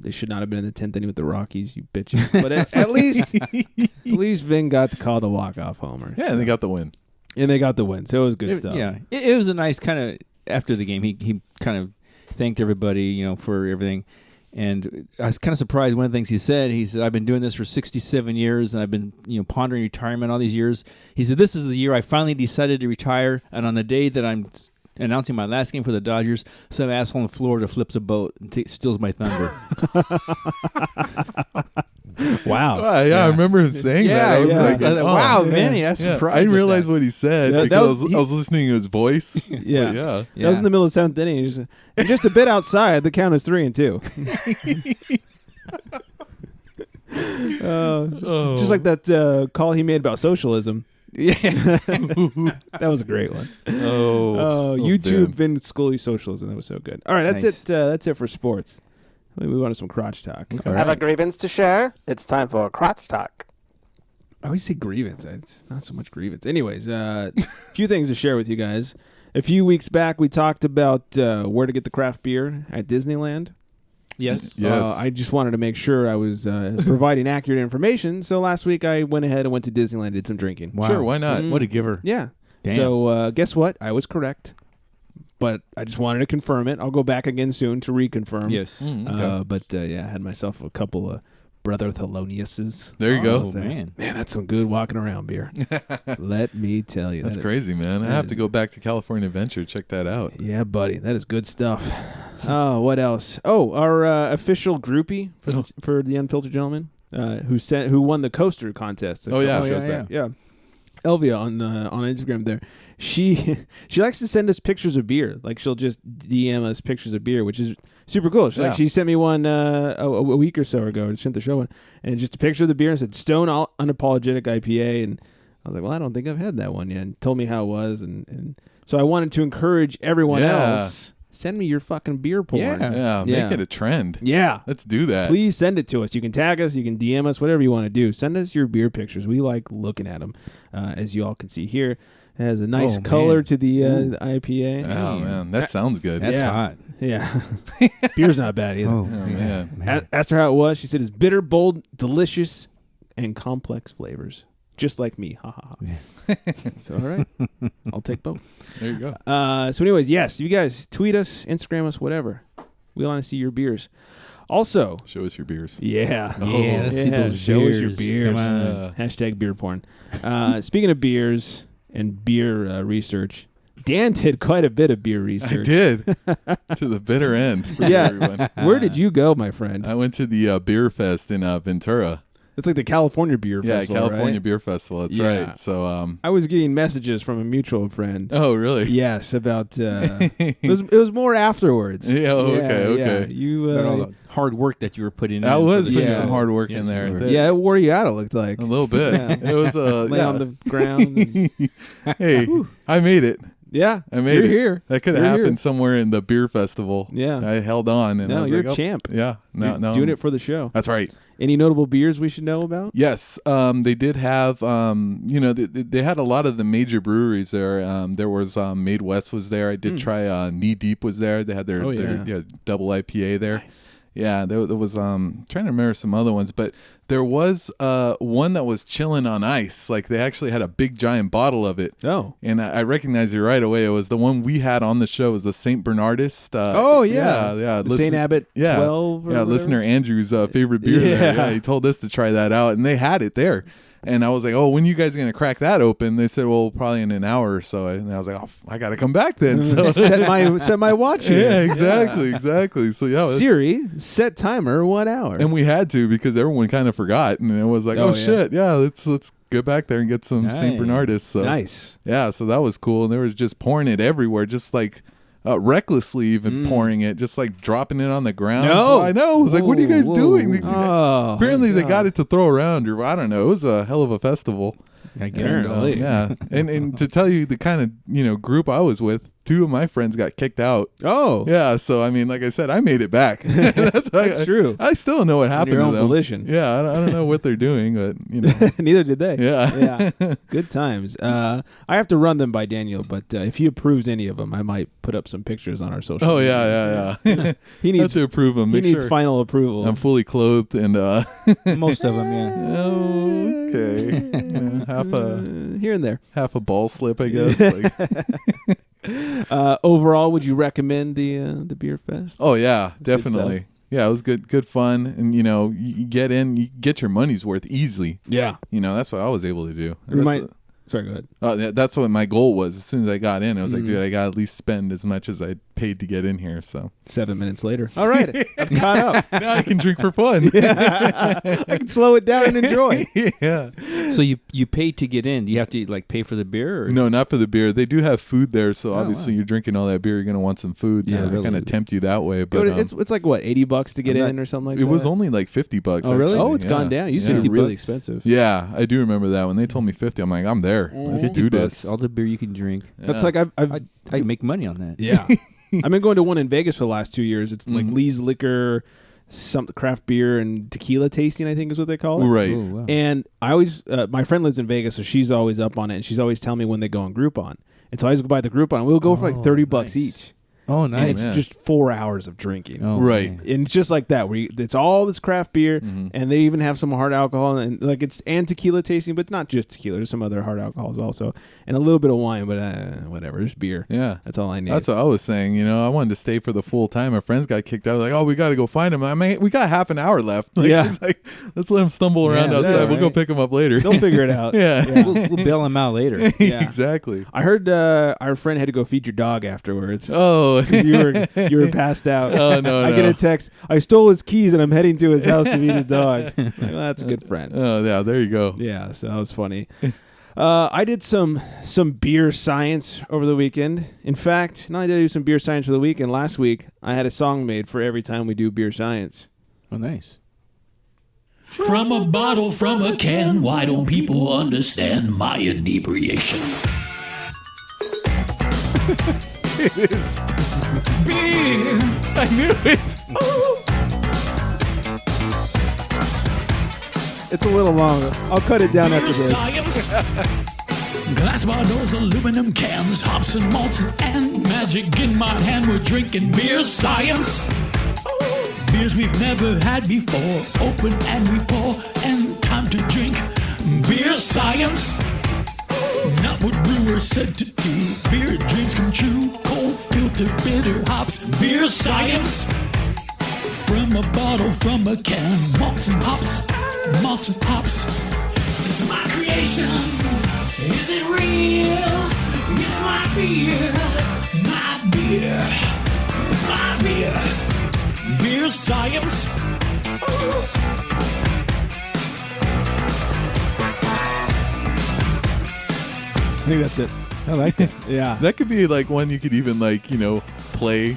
Speaker 3: They should not have been in the 10th inning with the Rockies, you bitches. But at least Vin got to call the walk-off homer.
Speaker 4: Yeah, and they got the win.
Speaker 3: And they got the win, so it was good stuff.
Speaker 5: Yeah, it was a nice kind of, after the game, he kind of thanked everybody, for everything. And I was kind of surprised. One of the things he said, I've been doing this for 67 years, and I've been, pondering retirement all these years. He said, this is the year I finally decided to retire, and on the day that I'm announcing my last game for the Dodgers, some asshole in Florida flips a boat and steals my thunder.
Speaker 3: Wow.
Speaker 4: Yeah, I remember him saying that. I was like,
Speaker 5: wow, Vinny, that's surprising.
Speaker 4: I didn't realize what he said because I was listening to his voice.
Speaker 3: Yeah.
Speaker 4: Yeah.
Speaker 3: That was in the middle of the 7th inning. And just a bit outside, the count is 3-2. Just like that call he made about socialism.
Speaker 5: Yeah.
Speaker 3: That was a great one. YouTube Vin Scully socialism. That was so good. All right, that's
Speaker 5: Nice.
Speaker 3: it. That's it for sports. We move on to some crotch talk.
Speaker 1: Have a grievance to share? It's time for crotch talk.
Speaker 3: I always say grievance. It's not so much grievance. Anyways, a few things to share with you guys. A few weeks back, we talked about where to get the craft beer at Disneyland.
Speaker 5: Yes.
Speaker 4: Yes.
Speaker 3: I just wanted to make sure I was providing accurate information. So last week, I went ahead and went to Disneyland and did some drinking.
Speaker 5: Wow.
Speaker 4: Sure, why not?
Speaker 5: What a giver.
Speaker 3: Yeah.
Speaker 5: Damn.
Speaker 3: So guess what? I was correct. But I just wanted to confirm it. I'll go back again soon to reconfirm.
Speaker 5: Yes.
Speaker 4: Okay.
Speaker 3: But I had myself a couple of Brother Theloniouses.
Speaker 4: There you
Speaker 5: Oh,
Speaker 4: go.
Speaker 5: man.
Speaker 3: Man, that's some good walking around beer. Let me tell you.
Speaker 4: That's
Speaker 3: that is-
Speaker 4: crazy, man. I
Speaker 3: that
Speaker 4: have
Speaker 3: is-
Speaker 4: to go back to California Adventure. Check that out.
Speaker 3: Yeah, buddy. That is good stuff. Oh, what else? Oh, our official groupie for the Unfiltered Gentleman who won the coaster contest.
Speaker 4: Oh, yeah.
Speaker 3: Shows back. Yeah. Elvia on Instagram there. She likes to send us pictures of beer. Like she'll just DM us pictures of beer, which is super cool. She's like, she sent me one a week or so ago. She sent the show one, and just a picture of the beer and said Stone Unapologetic IPA, and I was like, well, I don't think I've had that one yet. And told me how it was, and so I wanted to encourage everyone else. Send me your fucking beer porn.
Speaker 5: Yeah.
Speaker 4: Yeah, make it a trend.
Speaker 3: Yeah.
Speaker 4: Let's do that.
Speaker 3: Please send it to us. You can tag us. You can DM us. Whatever you want to do. Send us your beer pictures. We like looking at them, as you all can see here. It has a nice color to the IPA.
Speaker 4: Oh, man. That sounds good.
Speaker 5: That's hot.
Speaker 3: Yeah. Beer's not bad either.
Speaker 5: Oh,
Speaker 4: man.
Speaker 3: Asked her how it was. She said it's bitter, bold, delicious, and complex flavors. Just like me. Ha ha ha. So, all right. I'll take both.
Speaker 4: There you go.
Speaker 3: So anyways, yes, you guys tweet us, Instagram us, whatever. We want to see your beers. Also,
Speaker 4: Show us your beers.
Speaker 3: yeah.
Speaker 5: Yeah, let's see those
Speaker 3: Show us your
Speaker 5: beers.
Speaker 3: beers.
Speaker 5: Come on.
Speaker 3: Hashtag beer porn. Speaking of beers and beer research, Dan did quite a bit of beer research.
Speaker 4: I did. To the bitter end. For
Speaker 3: Yeah.
Speaker 4: everyone.
Speaker 3: Where did you go, my friend?
Speaker 4: I went to the Beer Fest in Ventura.
Speaker 3: It's like the California Beer
Speaker 4: Yeah,
Speaker 3: Festival,
Speaker 4: California
Speaker 3: right?
Speaker 4: Beer Festival. That's
Speaker 3: Yeah.
Speaker 4: right. So,
Speaker 3: I was getting messages from a mutual friend.
Speaker 4: oh, really?
Speaker 3: Yes, about it was more afterwards.
Speaker 4: Yeah, okay.
Speaker 3: Yeah. You
Speaker 5: About all the hard work that you were putting in.
Speaker 4: I was
Speaker 5: for the
Speaker 4: putting
Speaker 5: show.
Speaker 4: some hard work in
Speaker 5: Yes,
Speaker 4: there.
Speaker 5: you were.
Speaker 4: That-
Speaker 3: yeah, it wore you out, it looked like.
Speaker 4: A little bit.
Speaker 3: Yeah.
Speaker 4: It was
Speaker 3: Lay
Speaker 4: yeah.
Speaker 3: on the ground. and-
Speaker 4: Hey, I made it.
Speaker 3: yeah,
Speaker 4: I made
Speaker 3: you're
Speaker 4: it.
Speaker 3: here.
Speaker 4: That could have
Speaker 3: You're
Speaker 4: happened
Speaker 3: here.
Speaker 4: somewhere in the beer festival.
Speaker 3: Yeah.
Speaker 4: I held on, and I
Speaker 3: No,
Speaker 4: was
Speaker 3: you're
Speaker 4: like,
Speaker 3: a
Speaker 4: oh,
Speaker 3: champ.
Speaker 4: Yeah,
Speaker 3: You're
Speaker 4: no,
Speaker 3: doing it for the show.
Speaker 4: That's right.
Speaker 3: Any notable beers we should know about?
Speaker 4: Yes, they did have. They had a lot of the major breweries there. There was Made West was there. I did try Knee Deep was there. They had their,
Speaker 3: Oh,
Speaker 4: their
Speaker 3: yeah.
Speaker 4: double IPA there.
Speaker 3: Nice.
Speaker 4: Yeah, there was trying to remember some other ones, but there was one that was chilling on ice. Like they actually had a big giant bottle of it.
Speaker 3: Oh.
Speaker 4: And I recognized it right away. It was the one we had on the show. It was the St. Bernardus.
Speaker 3: Oh, yeah.
Speaker 4: yeah.
Speaker 3: The St. Abbott 12 or
Speaker 4: yeah,
Speaker 3: whatever?
Speaker 4: listener Andrew's favorite beer there.
Speaker 3: Yeah.
Speaker 4: Yeah, he told us to try that out, and they had it there. And I was like, oh, when you guys are going to crack that open? They said, well, probably in an hour or so. And I was like, oh, I got to come back then. So
Speaker 3: set my watch here.
Speaker 4: yeah, exactly. So yeah,
Speaker 3: Siri, set timer 1 hour.
Speaker 4: and we had to because everyone kind of forgot, and it was like,
Speaker 3: Oh,
Speaker 4: oh,
Speaker 3: yeah.
Speaker 4: shit, yeah, let's get back there and get some St.
Speaker 5: Nice.
Speaker 4: Bernardus. So
Speaker 3: Nice.
Speaker 4: yeah, so that was cool, and they were just pouring it everywhere, just like recklessly even pouring it, just like dropping it on the ground.
Speaker 3: No.
Speaker 4: I know. I was like, what are you guys
Speaker 5: Whoa,
Speaker 4: doing?
Speaker 5: whoa.
Speaker 3: Oh,
Speaker 4: Apparently,
Speaker 3: my
Speaker 4: they got it to throw around, or I don't know. It was a hell of a festival.
Speaker 5: I
Speaker 4: And,
Speaker 3: Apparently.
Speaker 4: yeah, and to tell you the kind of group I was with, 2 of my friends got kicked out.
Speaker 3: Oh.
Speaker 4: Yeah, so I mean, like I said, I made it back. That's
Speaker 3: true.
Speaker 4: I still don't know what happened
Speaker 3: your
Speaker 4: to
Speaker 3: own
Speaker 4: them.
Speaker 3: volition.
Speaker 4: Yeah, I don't know what they're doing, but
Speaker 3: Neither did they.
Speaker 4: yeah.
Speaker 3: Yeah. Good times. I have to run them by Daniel, but if he approves any of them, I might put up some pictures on our social
Speaker 4: Oh
Speaker 3: media.
Speaker 4: yeah.
Speaker 3: He
Speaker 4: Have
Speaker 3: needs
Speaker 4: to approve them.
Speaker 3: he
Speaker 4: Make
Speaker 3: needs
Speaker 4: sure
Speaker 3: final approval.
Speaker 4: I'm fully clothed and
Speaker 5: Most of them, yeah.
Speaker 4: okay,
Speaker 3: Here and there.
Speaker 4: half a ball slip, I guess. Like,
Speaker 3: Overall, would you recommend the beer fest?
Speaker 4: oh yeah,
Speaker 3: good
Speaker 4: definitely. Yeah, it was good fun, and you get in, you get your money's worth easily.
Speaker 3: Yeah.
Speaker 4: That's what I was able to do.
Speaker 3: Sorry, go ahead.
Speaker 4: That's what my goal was. As soon as I got in, I was like, dude, I got to at least spend as much as I paid to get in here, so
Speaker 3: 7 minutes later. All right, I've caught up.
Speaker 4: now I can drink for fun.
Speaker 3: I can slow it down and enjoy.
Speaker 4: Yeah.
Speaker 5: So you paid to get in. Do you have to like pay for the beer? Or?
Speaker 4: No, not for the beer. They do have food there, so obviously
Speaker 5: wow.
Speaker 4: you're drinking all that beer. You're gonna want some food, so
Speaker 5: Yeah,
Speaker 4: they
Speaker 5: really.
Speaker 4: kind of tempt you that way. But
Speaker 3: it's like what, $80 to get in or something like that.
Speaker 4: it was only like $50.
Speaker 5: Oh, really?
Speaker 4: actually.
Speaker 3: Oh, it's gone down. It used to be
Speaker 5: $50.
Speaker 3: really expensive.
Speaker 4: Yeah, I do remember that when they told me 50. I'm like, I'm there. Let's do this.
Speaker 5: All the beer you can drink.
Speaker 3: That's like
Speaker 5: I'd make money on that.
Speaker 3: yeah. I've been going to one in Vegas for the last 2 years. It's like Lee's Liquor, some craft beer and tequila tasting, I think is what they call it.
Speaker 4: Right.
Speaker 5: Oh, wow.
Speaker 3: And I always, my friend lives in Vegas, so she's always up on it, and she's always telling me when they go on Groupon. And so I always go buy the Groupon. We'll go for like $30
Speaker 5: nice.
Speaker 3: each.
Speaker 5: Oh,
Speaker 3: And
Speaker 5: nice.
Speaker 3: it's
Speaker 4: man.
Speaker 3: just 4 hours of drinking.
Speaker 5: Oh,
Speaker 4: Right.
Speaker 5: man.
Speaker 3: And it's just like that, where it's all this craft beer, and they even have some hard alcohol, and like and tequila tasting, but not just tequila. There's some other hard alcohols also, and a little bit of wine, but whatever, just beer.
Speaker 4: Yeah.
Speaker 3: That's all I need.
Speaker 4: That's what I was saying. I wanted to stay for the full time. My friends got kicked out. Like, oh, we got to go find him. I mean, we got half an hour left. Like,
Speaker 3: Yeah.
Speaker 4: It's like, let's let him stumble around
Speaker 5: Yeah,
Speaker 4: outside.
Speaker 5: yeah,
Speaker 4: We'll go
Speaker 5: right.
Speaker 4: pick him up later.
Speaker 3: They'll figure it out.
Speaker 4: yeah.
Speaker 5: We'll bail him out later.
Speaker 3: Yeah.
Speaker 4: Exactly.
Speaker 3: I heard our friend had to go feed your dog afterwards.
Speaker 4: Oh.
Speaker 3: You were passed out.
Speaker 4: Oh, no,
Speaker 3: I
Speaker 4: no.
Speaker 3: get a text. I stole his keys and I'm heading to his house to feed his dog. Like, well, that's a good friend.
Speaker 4: Oh, yeah. There you go.
Speaker 3: Yeah, so that was funny. I did some beer science over the weekend. In fact, not only did I do some beer science for the weekend, last week I had a song made for every time we do beer science.
Speaker 5: Oh, nice.
Speaker 9: From a bottle, from a can, why don't people understand my inebriation?
Speaker 4: It is.
Speaker 9: Beer!
Speaker 4: I knew it.
Speaker 3: It's a little longer. I'll cut it down after
Speaker 9: Beer
Speaker 3: this.
Speaker 9: science! Glass bottles, aluminum cans, hops and malts, and magic in my hand. We're drinking beer science. Beers we've never had before. Open and we pour, and time to drink beer science. Not what brewers said to do. Beer dreams come true. Cold filter, bitter hops. Beer science. From a bottle, from a can. Malts and hops. Malts and hops. It's my creation. Is it real? It's my beer. My beer. It's my beer. Beer science.
Speaker 3: I think that's it.
Speaker 5: I like it.
Speaker 3: Yeah.
Speaker 4: That could be like one you could even play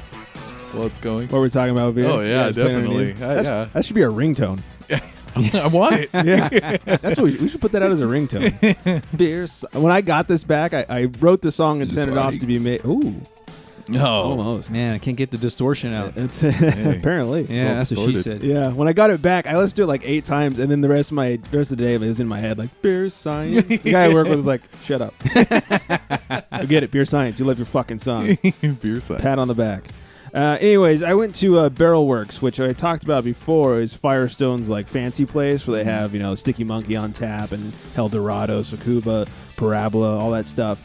Speaker 4: while it's going.
Speaker 3: What we're talking about beer?
Speaker 4: Oh, yeah,
Speaker 3: it's playing
Speaker 4: definitely.
Speaker 3: underneath.
Speaker 4: Yeah.
Speaker 3: That should be our ringtone.
Speaker 4: I want it.
Speaker 3: Yeah, that's what we should put that out as a ringtone. When I got this back, I wrote the song and sent it off to be made. Ooh,
Speaker 4: No.
Speaker 3: almost.
Speaker 5: Man, I can't get the distortion out.
Speaker 3: It's apparently.
Speaker 5: Yeah, that's what she
Speaker 4: distorted.
Speaker 5: said.
Speaker 3: Yeah, when I got it back, I listened to it like 8 times, and then the rest of the day it was in my head like beer science. The guy I work with was like, "Shut up, forget it, beer science. You love your fucking song."
Speaker 4: Beer science.
Speaker 3: Pat on the back. Anyways, I went to Barrel Works, which I talked about before. Is Firestone's like fancy place where they have Sticky Monkey on tap and El Dorado, Sakuba, Parabola, all that stuff.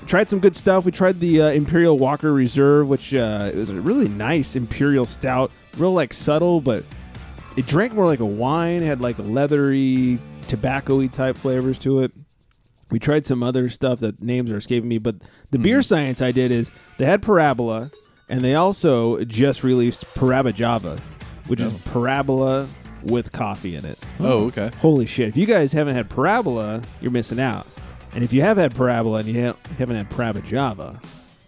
Speaker 3: Tried some good stuff. We tried the Imperial Walker Reserve, which it was a really nice Imperial Stout, real like subtle, but it drank more like a wine. It had like leathery, tobacco-y type flavors to it. We tried some other stuff that names are escaping me, but the beer science I did is they had Parabola. And they also just released Paraba Java, which is Parabola with coffee in it.
Speaker 4: Oh, okay.
Speaker 3: Holy shit. If you guys haven't had Parabola, you're missing out. And if you have had Parabola and you haven't had Paraba Java,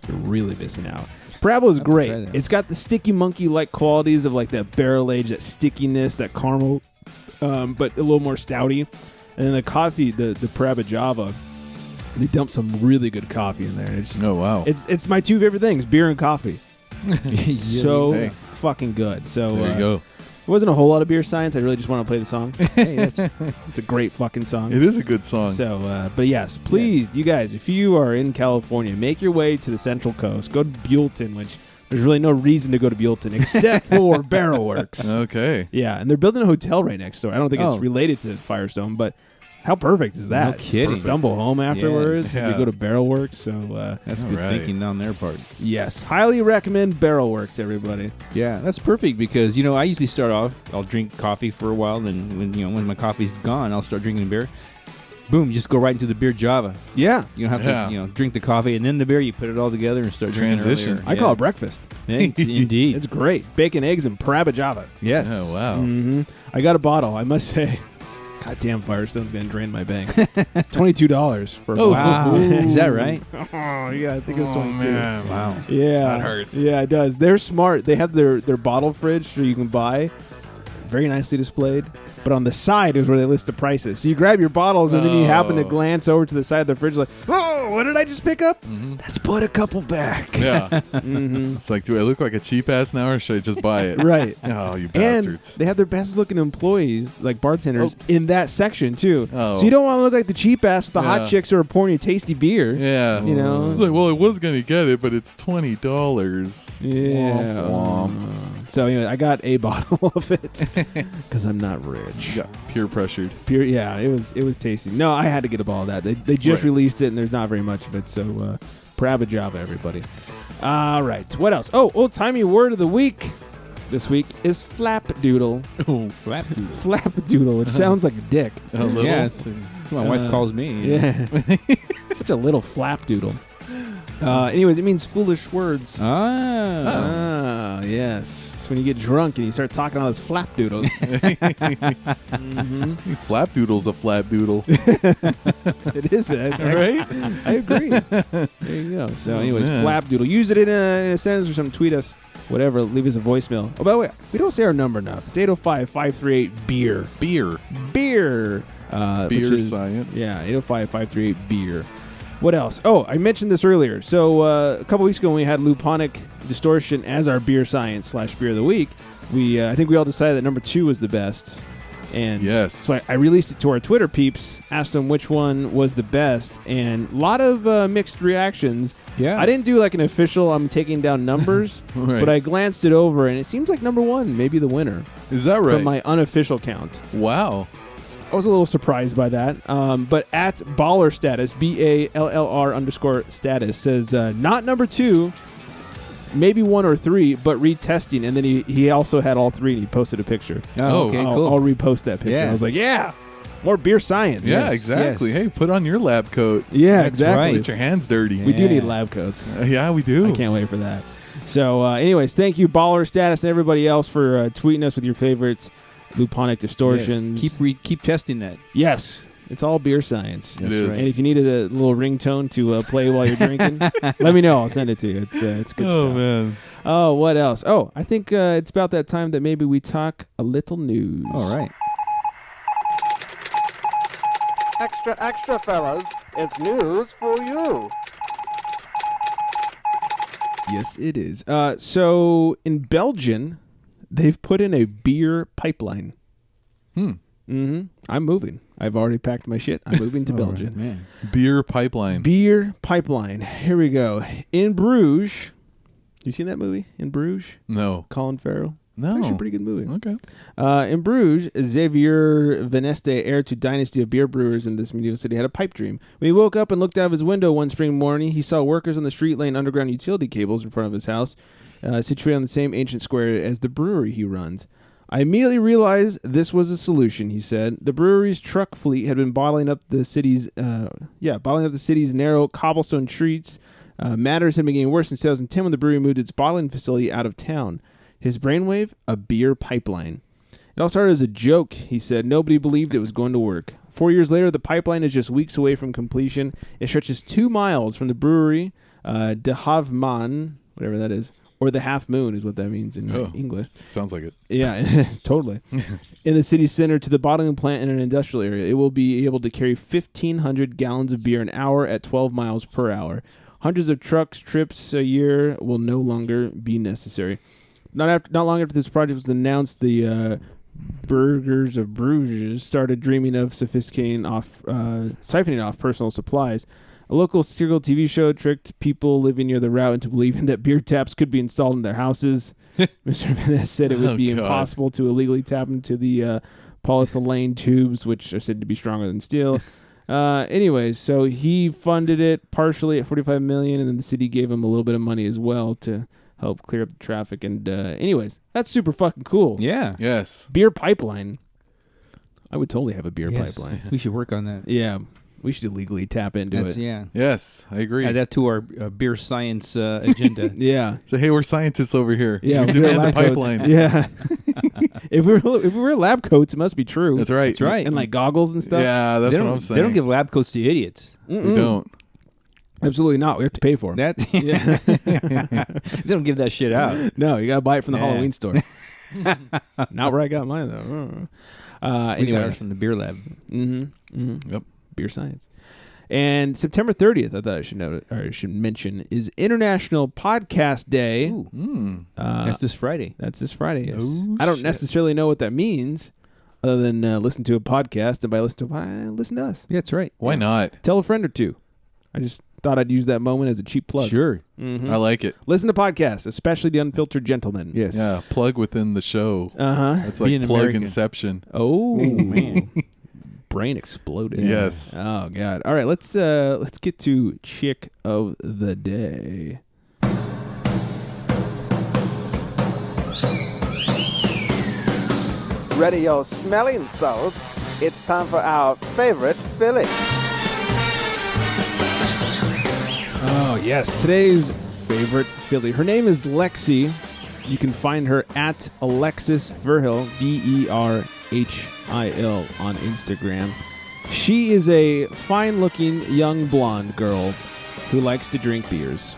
Speaker 3: you're really missing out. Parabola is great.
Speaker 5: try that.
Speaker 3: It's got the Sticky Monkey-like qualities of like that barrel age, that stickiness, that caramel, but a little more stouty. And then the coffee, the Paraba Java, they dump some really good coffee in there. It's just,
Speaker 4: Oh, wow.
Speaker 3: it's my 2 favorite things, beer and coffee. So
Speaker 4: Hey.
Speaker 3: fucking good. So
Speaker 4: There you go.
Speaker 3: it wasn't a whole lot of beer science. I really just want to play the song. Hey, it's a great fucking song.
Speaker 4: It is a good song.
Speaker 3: So, but yes, please, you guys, if you are in California, make your way to the Central Coast. Go to Buellton, which there's really no reason to go to Buellton except for Barrel Works.
Speaker 4: Okay.
Speaker 3: Yeah, and they're building a hotel right next door. I don't think it's related to Firestone, but how perfect is that?
Speaker 5: No kidding.
Speaker 3: Just stumble home afterwards.
Speaker 4: Yeah.
Speaker 3: We go to Barrel Works. So,
Speaker 5: That's
Speaker 4: All
Speaker 5: good
Speaker 4: right.
Speaker 5: thinking on their part.
Speaker 3: yes, highly recommend Barrel Works, everybody.
Speaker 5: Yeah, that's perfect because I usually start off. I'll drink coffee for a while, then when my coffee's gone, I'll start drinking beer. boom, just go right into the beer Java.
Speaker 3: Yeah.
Speaker 5: You don't have to drink the coffee and then the beer. You put it all together and start drinking
Speaker 4: Transition.
Speaker 5: earlier.
Speaker 3: I call it breakfast.
Speaker 5: Indeed.
Speaker 3: It's great. Bacon, eggs, and Parabba Java.
Speaker 5: Yes.
Speaker 4: Oh, wow.
Speaker 3: Mm-hmm. I got a bottle. I must say, goddamn, Firestone's going to drain my bank. $22 for a bottle.
Speaker 5: Wow. Is that right?
Speaker 3: Oh, yeah, I think it was 22.
Speaker 4: Man.
Speaker 5: Wow.
Speaker 3: Yeah.
Speaker 4: That hurts.
Speaker 3: Yeah, it does. They're smart. They have their bottle fridge so you can buy. Very nicely displayed. But on the side is where they list the prices. So you grab your bottles and then you happen to glance over to the side of the fridge like, oh, what did I just pick up? Let's put a couple back.
Speaker 4: Yeah.
Speaker 3: Mm-hmm.
Speaker 4: It's like, do I look like a cheap ass now, or should I just buy it?
Speaker 3: Right.
Speaker 4: Oh, you
Speaker 3: And
Speaker 4: bastards.
Speaker 3: they have their best looking employees, like bartenders, in that section too.
Speaker 4: Oh.
Speaker 3: So you don't want to look like the cheap ass with the
Speaker 4: Yeah.
Speaker 3: hot chicks who are pouring you tasty beer.
Speaker 4: Yeah.
Speaker 3: You know?
Speaker 4: It's like, well, I was going to get it, but it's $20.
Speaker 3: Yeah.
Speaker 4: Womp, womp.
Speaker 3: So anyway, I got a bottle of it because I'm not rich.
Speaker 4: Yeah, peer pressured.
Speaker 3: Pure, yeah, it was tasty. No, I had to get a bottle of that. They just released it, and there's not very much of it. So, Parabba Java, everybody. All right, what else? Oh, old-timey word of the week this week is flapdoodle.
Speaker 5: Oh, flapdoodle.
Speaker 3: Flapdoodle, which sounds like a dick.
Speaker 4: A little.
Speaker 5: Yes. That's what my wife calls me.
Speaker 3: Yeah. Such a little flapdoodle. Anyways, it means foolish words.
Speaker 5: Ah.
Speaker 3: Yes. It's when you get drunk and you start talking all this flapdoodle. Mm-hmm.
Speaker 4: Flapdoodle's a flapdoodle.
Speaker 3: It is that.
Speaker 4: Right?
Speaker 3: I agree. There you go. So anyways, flapdoodle. Use it in a sentence or something. Tweet us. Whatever. Leave us a voicemail. Oh, by the way, we don't say our number enough. It's 805-538-BEER.
Speaker 4: Beer.
Speaker 3: Beer.
Speaker 4: Beer science.
Speaker 3: Yeah, 805-538-BEER. What else? Oh, I mentioned this earlier. So a couple weeks ago when we had Luponic Distortion as our beer science / beer of the week, I think we all decided that number 2 was the best. And
Speaker 4: yes.
Speaker 3: So I released it to our Twitter peeps, asked them which one was the best, and a lot of mixed reactions.
Speaker 5: Yeah.
Speaker 3: I didn't do like an official, I'm taking down numbers,
Speaker 4: Right.
Speaker 3: but I glanced it over, and it seems like number 1 may be the winner
Speaker 4: Is that right?
Speaker 3: from my unofficial count.
Speaker 4: Wow.
Speaker 3: I was a little surprised by that. But at Baller Status, BALLR_status, says not number 2, maybe 1 or 3, but retesting. And then he also had all 3 and he posted a picture.
Speaker 5: Oh, okay, cool.
Speaker 3: I'll repost that picture.
Speaker 5: Yeah.
Speaker 3: I was like, yeah, more beer science.
Speaker 4: Yeah,
Speaker 3: Yes.
Speaker 4: exactly.
Speaker 5: yes.
Speaker 4: Hey, put on your lab coat.
Speaker 3: Yeah,
Speaker 5: That's
Speaker 3: exactly.
Speaker 4: Get your hands dirty.
Speaker 3: We do
Speaker 5: Yeah.
Speaker 3: need lab coats.
Speaker 4: Yeah, we do.
Speaker 3: I can't wait for that. So, anyways, thank you, Baller Status, and everybody else for tweeting us with your favorites. Luponic Distortions.
Speaker 5: Yes. Keep testing that.
Speaker 3: Yes, it's all beer science.
Speaker 4: It is.
Speaker 3: And if you need a little ringtone to play while you're drinking, let me know. I'll send it to you. It's good stuff.
Speaker 4: Oh, man.
Speaker 3: Oh, what else? Oh, I think it's about that time that maybe we talk a little news.
Speaker 5: All right.
Speaker 1: Extra, extra, fellas. It's news for you.
Speaker 3: Yes, it is. So in Belgium, they've put in a beer pipeline. Mm-hmm. I'm moving. I've already packed my shit. I'm moving to Belgium.
Speaker 5: Man.
Speaker 4: Beer pipeline.
Speaker 3: Beer pipeline. Here we go. In Bruges. You seen that movie? In Bruges?
Speaker 4: No.
Speaker 3: Colin Farrell.
Speaker 4: No.
Speaker 3: Actually, a pretty good movie.
Speaker 4: Okay.
Speaker 3: In Bruges, Xavier Veneste, heir to dynasty of beer brewers in this medieval city, had a pipe dream. When he woke up and looked out of his window one spring morning, he saw workers on the street laying underground utility cables in front of his house, situated on the same ancient square as the brewery he runs. I immediately realized this was a solution, he said. The brewery's truck fleet had been bottling up the city's narrow cobblestone streets. Matters had been getting worse in 2010 when the brewery moved its bottling facility out of town. His brainwave, a beer pipeline. It all started as a joke, he said. Nobody believed it was going to work. 4 years later, the pipeline is just weeks away from completion. It stretches 2 miles from the brewery, De Havman, whatever that is, or the Half Moon is what that means in English.
Speaker 4: Sounds like it.
Speaker 3: Yeah, totally. In the city center to the bottling plant in an industrial area. It will be able to carry 1,500 gallons of beer an hour at 12 miles per hour. Hundreds of trips a year will no longer be necessary. Not long after this project was announced, the Burgers of Bruges started dreaming of siphoning off personal supplies. A local serial TV show tricked people living near the route into believing that beer taps could be installed in their houses. Mr. Vanessa said it would be impossible to illegally tap into the polyethylene tubes, which are said to be stronger than steel. Anyways, so he funded it partially at $45 million, and then the city gave him a little bit of money as well to help clear up the traffic. And anyways, that's super fucking cool.
Speaker 5: Yeah.
Speaker 4: Yes.
Speaker 3: Beer pipeline. I would totally have a beer pipeline.
Speaker 5: We should work on that.
Speaker 3: Yeah, we should illegally tap into it.
Speaker 5: Yeah.
Speaker 4: Yes, I agree.
Speaker 5: Add that to our beer science agenda.
Speaker 3: Yeah.
Speaker 4: So hey, we're scientists over here.
Speaker 3: Yeah,
Speaker 4: We
Speaker 3: we're
Speaker 4: demand the
Speaker 3: lab coats.
Speaker 4: pipeline.
Speaker 3: Yeah. if we wear lab coats, it must be true.
Speaker 4: That's right.
Speaker 5: That's right.
Speaker 3: And like goggles and stuff.
Speaker 4: Yeah, that's
Speaker 5: They
Speaker 4: what
Speaker 5: don't-
Speaker 4: I'm saying.
Speaker 5: They don't give lab coats to idiots.
Speaker 4: We don't.
Speaker 3: Absolutely not. We have to pay for them.
Speaker 5: They don't give that shit out.
Speaker 3: No, you gotta buy it from the
Speaker 5: Yeah.
Speaker 3: Halloween store. Not where I got mine though.
Speaker 5: We got
Speaker 3: Anyway,
Speaker 5: ours from the beer lab.
Speaker 4: Yep.
Speaker 3: beer science. And September 30th, I thought I should note, or I should mention, is International Podcast Day.
Speaker 5: That's this Friday.
Speaker 3: That's this Friday. Yes.
Speaker 4: Oh,
Speaker 3: I don't
Speaker 4: shit.
Speaker 3: necessarily know what that means, other than listen to a podcast. And by listen to a podcast, listen to us.
Speaker 5: Yeah, that's right.
Speaker 4: Why not?
Speaker 3: Tell a friend or two. I just thought I'd use that moment as a cheap plug.
Speaker 5: Sure.
Speaker 4: I like it.
Speaker 3: Listen to podcasts, especially the Unfiltered Gentlemen.
Speaker 5: Yes.
Speaker 4: Yeah, plug within the show.
Speaker 3: Uh-huh.
Speaker 4: That's
Speaker 5: Be
Speaker 4: like
Speaker 5: an
Speaker 4: plug
Speaker 5: American.
Speaker 4: inception.
Speaker 3: Oh, man. Brain exploded.
Speaker 4: Yes.
Speaker 3: Oh, God. All right, let's get to Chick of the Day. Ready your smelling salts. It's time for our favorite filly. Oh, yes. Today's favorite filly. Her name is Lexi. You can find her at Alexis Verhill, Verhil, on Instagram. She is a fine-looking young blonde girl who likes to drink beers.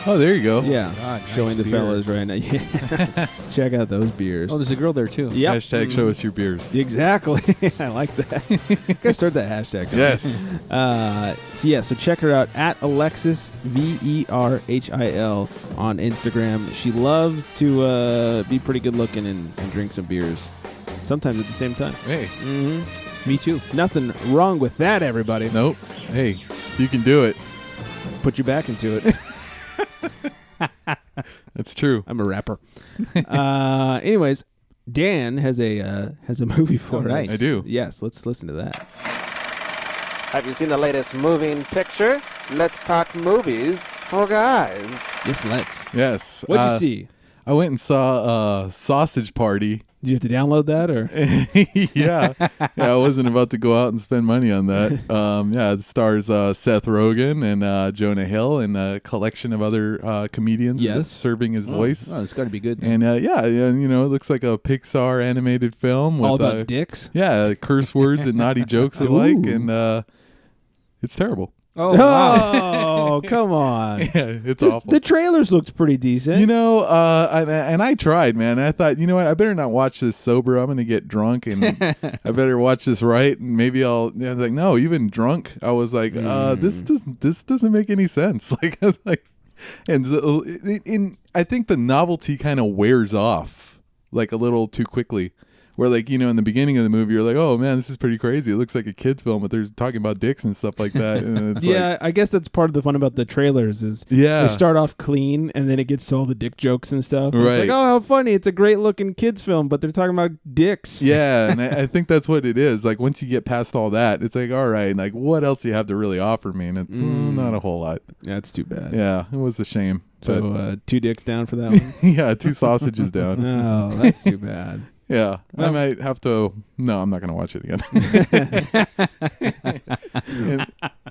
Speaker 4: Oh, there you go.
Speaker 3: Yeah,
Speaker 5: God, nice
Speaker 3: showing the
Speaker 5: beer.
Speaker 3: fellas right now. Yeah. Check out those beers.
Speaker 5: Oh, there's a girl there too.
Speaker 3: Yep.
Speaker 4: Hashtag show us your beers.
Speaker 3: Exactly. I like that. Gotta start that hashtag.
Speaker 4: Yes.
Speaker 3: So check her out at Alexis Verhil on Instagram. She loves to be pretty good looking and drink some beers, sometimes at the same time.
Speaker 4: Hey.
Speaker 3: Me too. Nothing wrong with that, everybody.
Speaker 4: Nope. Hey, you can do it.
Speaker 3: Put your back into it.
Speaker 4: That's true.
Speaker 3: I'm a rapper. Anyways, Dan has a movie for us.
Speaker 5: nice.
Speaker 4: I do.
Speaker 3: Yes, let's listen to that. Have you seen the latest moving picture? Let's talk movies for guys. Yes, let's.
Speaker 4: Yes.
Speaker 3: What'd you see?
Speaker 4: I went and saw Sausage Party.
Speaker 3: Did you have to download that or?
Speaker 4: Yeah. I wasn't about to go out and spend money on that. It stars Seth Rogen and Jonah Hill and a collection of other comedians
Speaker 3: Yes.
Speaker 4: serving his voice.
Speaker 5: Oh, it's got to be good.
Speaker 4: And it looks like a Pixar animated film with
Speaker 3: All about dicks?
Speaker 4: Yeah, curse words and naughty jokes alike,
Speaker 3: Ooh.
Speaker 4: and it's terrible.
Speaker 5: Oh, wow.
Speaker 3: Oh, come on.
Speaker 4: Yeah, it's awful.
Speaker 3: The trailers looked pretty decent.
Speaker 4: You know, and I tried, man. I thought, you know what? I better not watch this sober. I'm going to get drunk, and I better watch this right. And maybe I was like, no, even drunk, I was like, this doesn't make any sense. Like, I was like, and I think the novelty kind of wears off like a little too quickly. Where, like, you know, in the beginning of the movie, you're like, oh, man, this is pretty crazy. It looks like a kid's film, but they're talking about dicks and stuff like that. And it's
Speaker 3: I guess that's part of the fun about the trailers is
Speaker 4: Yeah.
Speaker 3: they start off clean and then it gets to all the dick jokes and stuff. And
Speaker 4: Right.
Speaker 3: It's like, oh, how funny. It's a great looking kids film, but they're talking about dicks.
Speaker 4: yeah, and I think that's what it is. Like, once you get past all that, it's like, all right, like, what else do you have to really offer me? And it's not a whole lot.
Speaker 3: That's too bad.
Speaker 4: Yeah, it was a shame.
Speaker 3: So 2 dicks down for that one?
Speaker 4: Yeah, 2 sausages down.
Speaker 3: No, that's too bad.
Speaker 4: Yeah, I might have to. No, I'm not going to watch it again.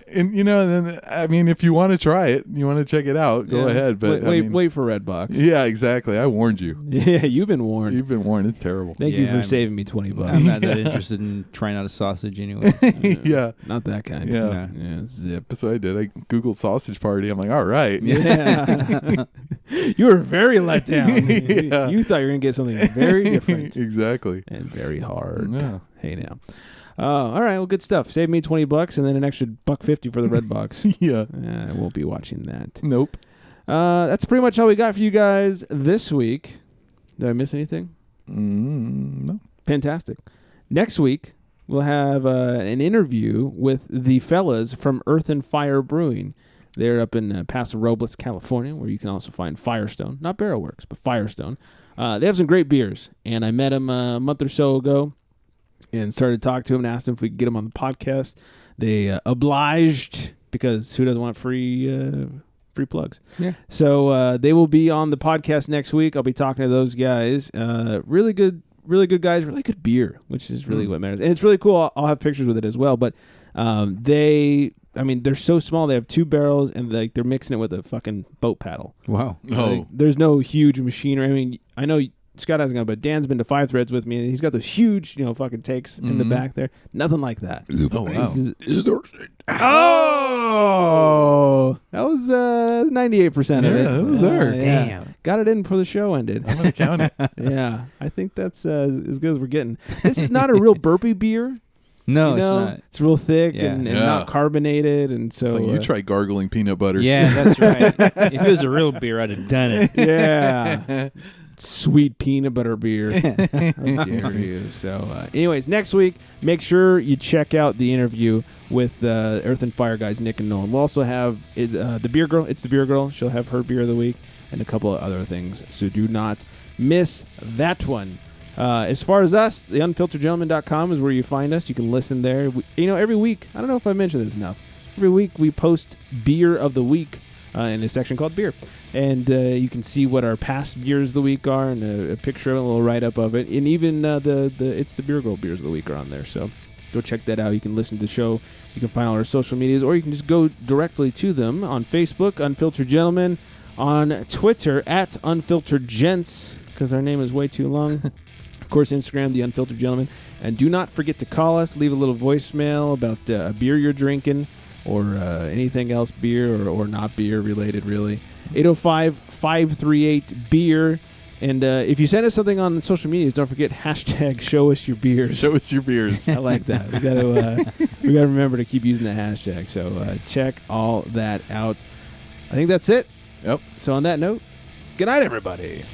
Speaker 4: and you know, then I mean, if you want to try it, you want to check it out, go
Speaker 3: Yeah.
Speaker 4: ahead. But
Speaker 3: wait for Redbox.
Speaker 4: Yeah, exactly. I warned you.
Speaker 3: Yeah, you've been warned.
Speaker 4: You've been warned. It's terrible.
Speaker 3: Thank you
Speaker 5: Yeah,
Speaker 3: for
Speaker 5: I'm-
Speaker 3: saving me $20.
Speaker 5: I'm not that interested in trying out a sausage anyway.
Speaker 4: Yeah,
Speaker 3: Not that kind.
Speaker 4: Yeah.
Speaker 3: Yeah, zip.
Speaker 4: that's what I did. I Googled sausage party. I'm like, all right.
Speaker 3: Yeah. You were very let down.
Speaker 4: Yeah.
Speaker 3: You thought you were going to get something very different
Speaker 4: Exactly.
Speaker 3: and very hard.
Speaker 4: Yeah.
Speaker 3: Hey, now. All right. Well, good stuff. Save me $20 and then an extra $1.50 for the red box.
Speaker 4: Yeah.
Speaker 3: I won't be watching that.
Speaker 4: Nope.
Speaker 3: That's pretty much all we got for you guys this week. Did I miss anything?
Speaker 4: No.
Speaker 3: Fantastic. Next week, we'll have an interview with the fellas from Earth and Fire Brewing. They're up in Paso Robles, California, where you can also find Firestone. Not Barrel Works, but Firestone. They have some great beers, and I met them a month or so ago and started talking to them and asked them if we could get them on the podcast. They obliged, because who doesn't want free plugs?
Speaker 5: Yeah.
Speaker 3: So they will be on the podcast next week. I'll be talking to those guys. Really good really good guys, really good beer, which is really what matters. And it's really cool. I'll have pictures with it as well. But they're so small. They have 2 barrels, and they're mixing it with a fucking boat paddle.
Speaker 5: Wow.
Speaker 3: There's no huge machinery. I mean, I know Scott hasn't gone, but Dan's been to Five Threads with me, and he's got those huge, fucking takes in the back there. Nothing like that.
Speaker 4: Oh, wow.
Speaker 3: That was 98% of it.
Speaker 4: Yeah, that was there.
Speaker 5: Damn.
Speaker 3: Got it in before the show ended.
Speaker 4: I'm going to count it.
Speaker 3: Yeah, I think that's as good as we're getting. This is not a real burpee beer.
Speaker 5: No, it's not.
Speaker 3: It's real thick
Speaker 5: Yeah.
Speaker 3: and not carbonated, and so
Speaker 4: It's like you try gargling peanut butter.
Speaker 5: Yeah, that's right. If it was a real beer, I'd have done it.
Speaker 3: Yeah. Sweet peanut butter beer. How dare you? So, anyways, next week, make sure you check out the interview with Earth and Fire guys, Nick and Nolan. We'll also have the beer girl. It's the beer girl. She'll have her beer of the week and a couple of other things. So do not miss that one. As far as us, the unfilteredgentleman.com is where you find us. You can listen there. Every week, I don't know if I mentioned this enough. Every week we post beer of the week in a section called beer. And you can see what our past beers of the week are, and a picture of it, a little write-up of it. And even the It's the Beer Girl beers of the week are on there. So go check that out. You can listen to the show. You can find all our social medias, or you can just go directly to them on Facebook, Unfiltered Gentlemen, on Twitter, @UnfilteredGents, because our name is way too long. Of course, Instagram, The Unfiltered Gentleman. And do not forget to call us. Leave a little voicemail about a beer you're drinking, or anything else beer or not beer related, really. 805-538-BEER. And if you send us something on social medias, don't forget hashtag show us your beers.
Speaker 4: Show us your beers.
Speaker 3: I like that. We gotta remember to keep using the hashtag. So check all that out. I think that's it.
Speaker 4: Yep.
Speaker 3: So on that note, good night, everybody.